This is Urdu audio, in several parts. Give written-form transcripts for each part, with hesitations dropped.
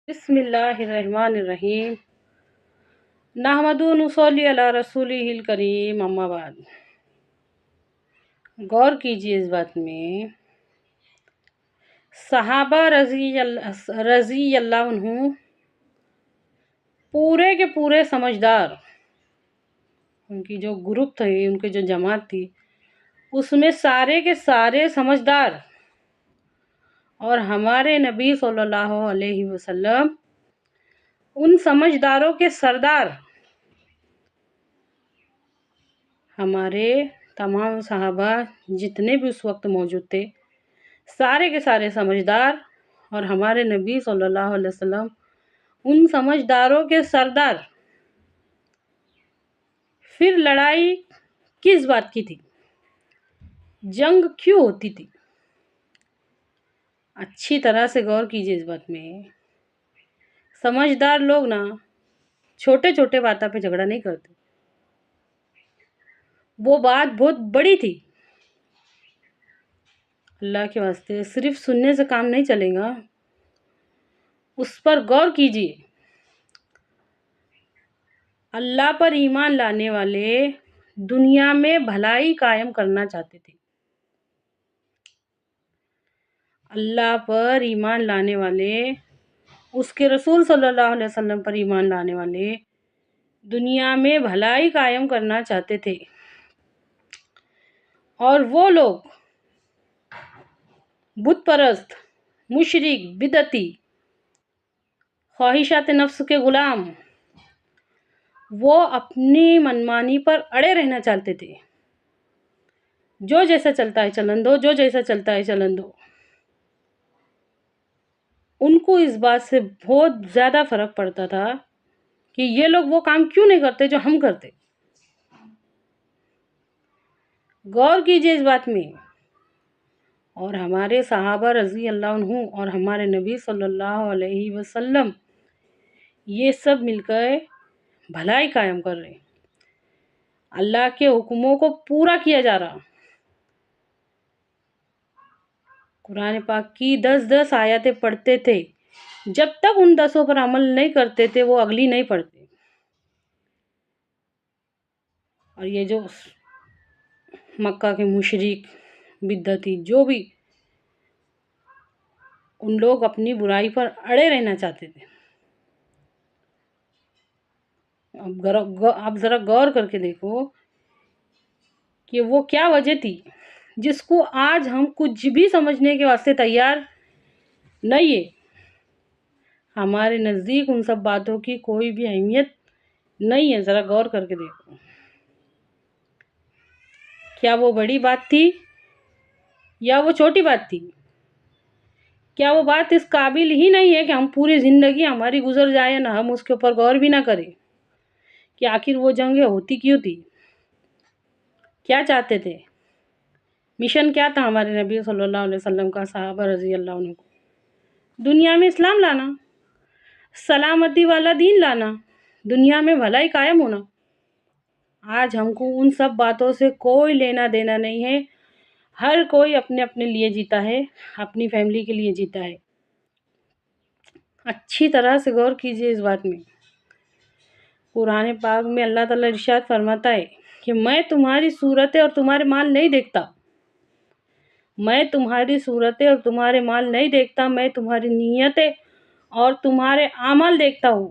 بسم اللہ الرحمن الرحیم نحمدہ نصلی علی رسولہ الکریم اما بعد۔ غور کیجیے اس بات میں، صحابہ رضی اللہ عنہ پورے کے پورے سمجھدار، ان کی جو گروپ تھے، ان کی جو جماعت تھی، اس میں سارے کے سارے سمجھدار، اور ہمارے نبی صلی اللہ علیہ وسلم ان سمجھداروں کے سردار، ہمارے تمام صحابہ جتنے بھی اس وقت موجود تھے، سارے کے سارے سمجھدار، اور ہمارے نبی صلی اللہ علیہ وسلم ان سمجھداروں کے سردار۔ پھر لڑائی کس بات کی تھی؟ جنگ کیوں ہوتی تھی؟ اچھی طرح سے غور کیجیے اس بات میں۔ سمجھدار لوگ نا چھوٹے چھوٹے باتوں پہ جھگڑا نہیں کرتے، وہ بات بہت بڑی تھی۔ اللہ کے واسطے صرف سننے سے کام نہیں چلے گا، اس پر غور کیجیے۔ اللہ پر ایمان لانے والے دنیا میں بھلائی قائم کرنا چاہتے تھے۔ اللہ پر ایمان لانے والے، اس کے رسول صلی اللہ علیہ وسلم پر ایمان لانے والے دنیا میں بھلائی قائم کرنا چاہتے تھے، اور وہ لوگ بت پرست، مشرک، بدعتی، خواہشات نفس کے غلام، وہ اپنی منمانی پر اڑے رہنا چاہتے تھے۔ جو جیسا چلتا ہے چلن دو، جو جیسا چلتا ہے چلن دو۔ ان کو اس بات سے بہت زیادہ فرق پڑتا تھا کہ یہ لوگ وہ کام کیوں نہیں کرتے جو ہم کرتے۔ غور کیجیے اس بات میں۔ اور ہمارے صحابہ رضی اللہ عنہ اور ہمارے نبی صلی اللہ علیہ وسلم یہ سب مل کر بھلائی قائم کر رہے، اللہ کے حکموں کو پورا کیا جا رہا۔ قرآن پاک کی 10 آیتیں پڑھتے تھے، جب تک ان 10 پر عمل نہیں کرتے تھے وہ اگلی نہیں پڑھتے۔ اور یہ جو مکہ کے مشرک، بدعتی، جو بھی، ان لوگ اپنی برائی پر اڑے رہنا چاہتے تھے۔ اب ذرا غور کر کے دیکھو کہ وہ کیا وجہ تھی جس کو آج ہم کچھ بھی سمجھنے کے واسطے تیار نہیں ہے۔ ہمارے نزدیک ان سب باتوں کی کوئی بھی اہمیت نہیں ہے۔ ذرا غور کر کے دیکھو، کیا وہ بڑی بات تھی یا وہ چھوٹی بات تھی؟ کیا وہ بات اس قابل ہی نہیں ہے کہ ہم پوری زندگی ہماری گزر جائے نہ ہم اس کے اوپر غور بھی نہ کریں کہ آخر وہ جنگیں ہوتی کیوں تھی؟ کیا چاہتے تھے؟ مشن کیا تھا ہمارے نبی صلی اللہ علیہ وسلم کا، صحابہ رضی اللہ عنہ کو؟ دنیا میں اسلام لانا، سلامتی والا دین لانا، دنیا میں بھلائی قائم ہونا۔ آج ہم کو ان سب باتوں سے کوئی لینا دینا نہیں ہے۔ ہر کوئی اپنے اپنے لیے جیتا ہے، اپنی فیملی کے لیے جیتا ہے۔ اچھی طرح سے غور کیجیے اس بات میں۔ قرآن پاک میں اللہ تعالیٰ ارشاد فرماتا ہے کہ میں تمہاری صورتیں اور تمہارے مال نہیں دیکھتا، میں تمہاری صورتیں اور تمہارے مال نہیں دیکھتا، میں تمہاری نیتیں اور تمہارے اعمال دیکھتا ہوں۔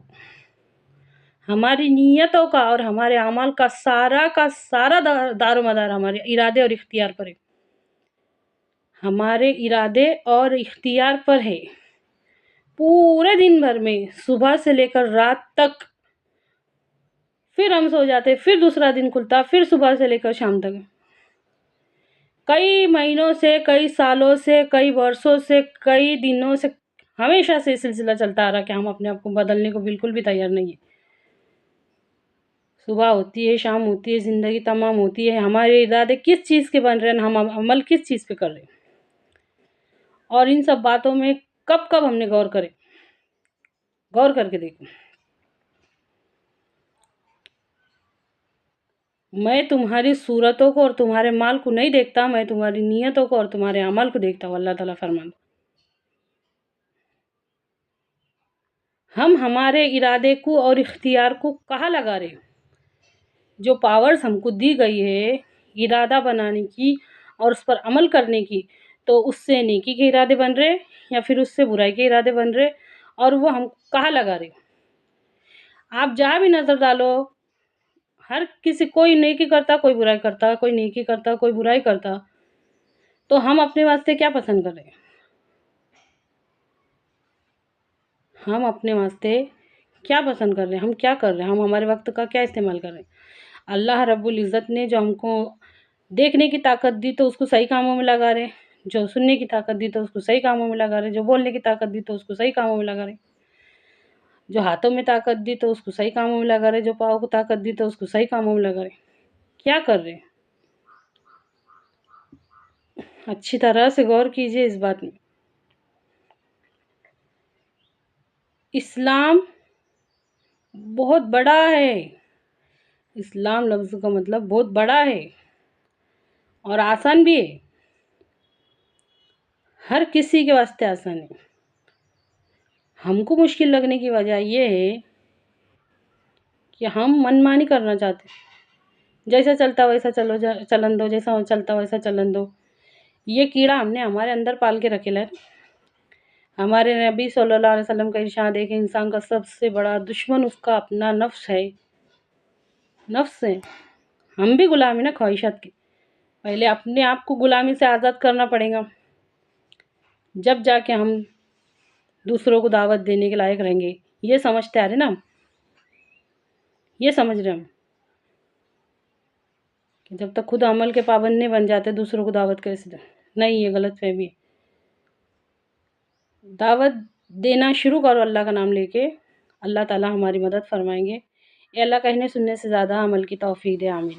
ہماری نیتوں کا اور ہمارے اعمال کا سارا دار و مدار ہمارے ارادے اور اختیار پر ہے۔ ہمارے ارادے اور اختیار پر ہے۔ پورے دن بھر میں صبح سے لے کر رات تک، پھر ہم سو جاتے، پھر دوسرا دن کھلتا، پھر صبح سے لے کر شام تک، کئی مہینوں سے، کئی سالوں سے، کئی برسوں سے، کئی دنوں سے، ہمیشہ سے سلسلہ چلتا آ رہا کہ ہم اپنے آپ کو بدلنے کو بالکل بھی تیار نہیں ہیں۔ صبح ہوتی ہے، شام ہوتی ہے، زندگی تمام ہوتی ہے، ہمارے ارادے کس چیز کے بن رہے ہیں، ہم عمل کس چیز پہ کر رہے ہیں، اور ان سب باتوں میں کب کب ہم نے غور کرے؟ غور کر کے دیکھو۔ میں تمہاری صورتوں کو اور تمہارے مال کو نہیں دیکھتا، میں تمہاری نیتوں کو اور تمہارے اعمال کو دیکھتا ہوں، اللہ تعالیٰ فرماتا۔ ہم ہمارے ارادے کو اور اختیار کو کہاں لگا رہے ہیں؟ جو پاورز ہم کو دی گئی ہے ارادہ بنانے کی اور اس پر عمل کرنے کی، تو اس سے نیکی کے ارادے بن رہے یا پھر اس سے برائی کے ارادے بن رہے، اور وہ ہم کہاں لگا رہے؟ آپ جہاں بھی نظر ڈالو، ہر کسی، کوئی نیکی کرتا، کوئی برائی کرتا، کوئی نیکی کرتا، کوئی برائی کرتا، تو ہم اپنے واسطے کیا پسند کر رہے ہیں؟ ہم اپنے واسطے کیا پسند کر رہے ہیں؟ ہم کیا کر رہے ہیں؟ ہم ہمارے وقت کا کیا استعمال کر رہے ہیں؟ اللہ رب العزت نے جو ہم کو دیکھنے کی طاقت دی تو اس کو صحیح کاموں میں لگا رہے، جو سننے کی طاقت دی تو اس کو صحیح کاموں میں لگا رہے، جو بولنے کی طاقت دی تو اس کو صحیح کاموں میں لگا رہے، جو ہاتھوں میں طاقت دی تو اس کو صحیح کاموں میں لگا رہے، جو پاؤں کو طاقت دی تو اس کو صحیح کاموں میں لگا رہے۔ کیا کر رہے؟ اچھی طرح سے غور کیجئے اس بات میں۔ اسلام بہت بڑا ہے، اسلام لفظ کا مطلب بہت بڑا ہے اور آسان بھی ہے، ہر کسی کے واسطے آسان ہے۔ ہم کو مشکل لگنے کی وجہ یہ ہے کہ ہم من مانی کرنا چاہتے ہیں، جیسا چلتا ویسا چلن دو، جیسا چلتا ویسا چلن دو۔ یہ کیڑا ہم نے ہمارے اندر پال کے رکھے ہے۔ ہمارے نبی صلی اللہ علیہ وسلم کا ارشاد ہے کہ انسان کا سب سے بڑا دشمن اس کا اپنا نفس ہے، نفس ہے۔ ہم بھی غلام ہیں نا خواہشات کے، پہلے اپنے آپ کو غلامی سے آزاد کرنا پڑے گا، جب جا کے ہم دوسروں کو دعوت دینے کے لائق رہیں گے۔ یہ سمجھتے آ رہے نا ہم، یہ سمجھ رہے ہم کہ جب تک خود عمل کے پابند نہیں بن جاتے دوسروں کو دعوت کیسے دیں؟ نہیں، یہ غلط فہمی ہے۔ دعوت دینا شروع کرو اللہ کا نام لے کے، اللہ تعالیٰ ہماری مدد فرمائیں گے۔ اے اللہ کہنے سننے سے زیادہ عمل کی توفیق دے، آمین۔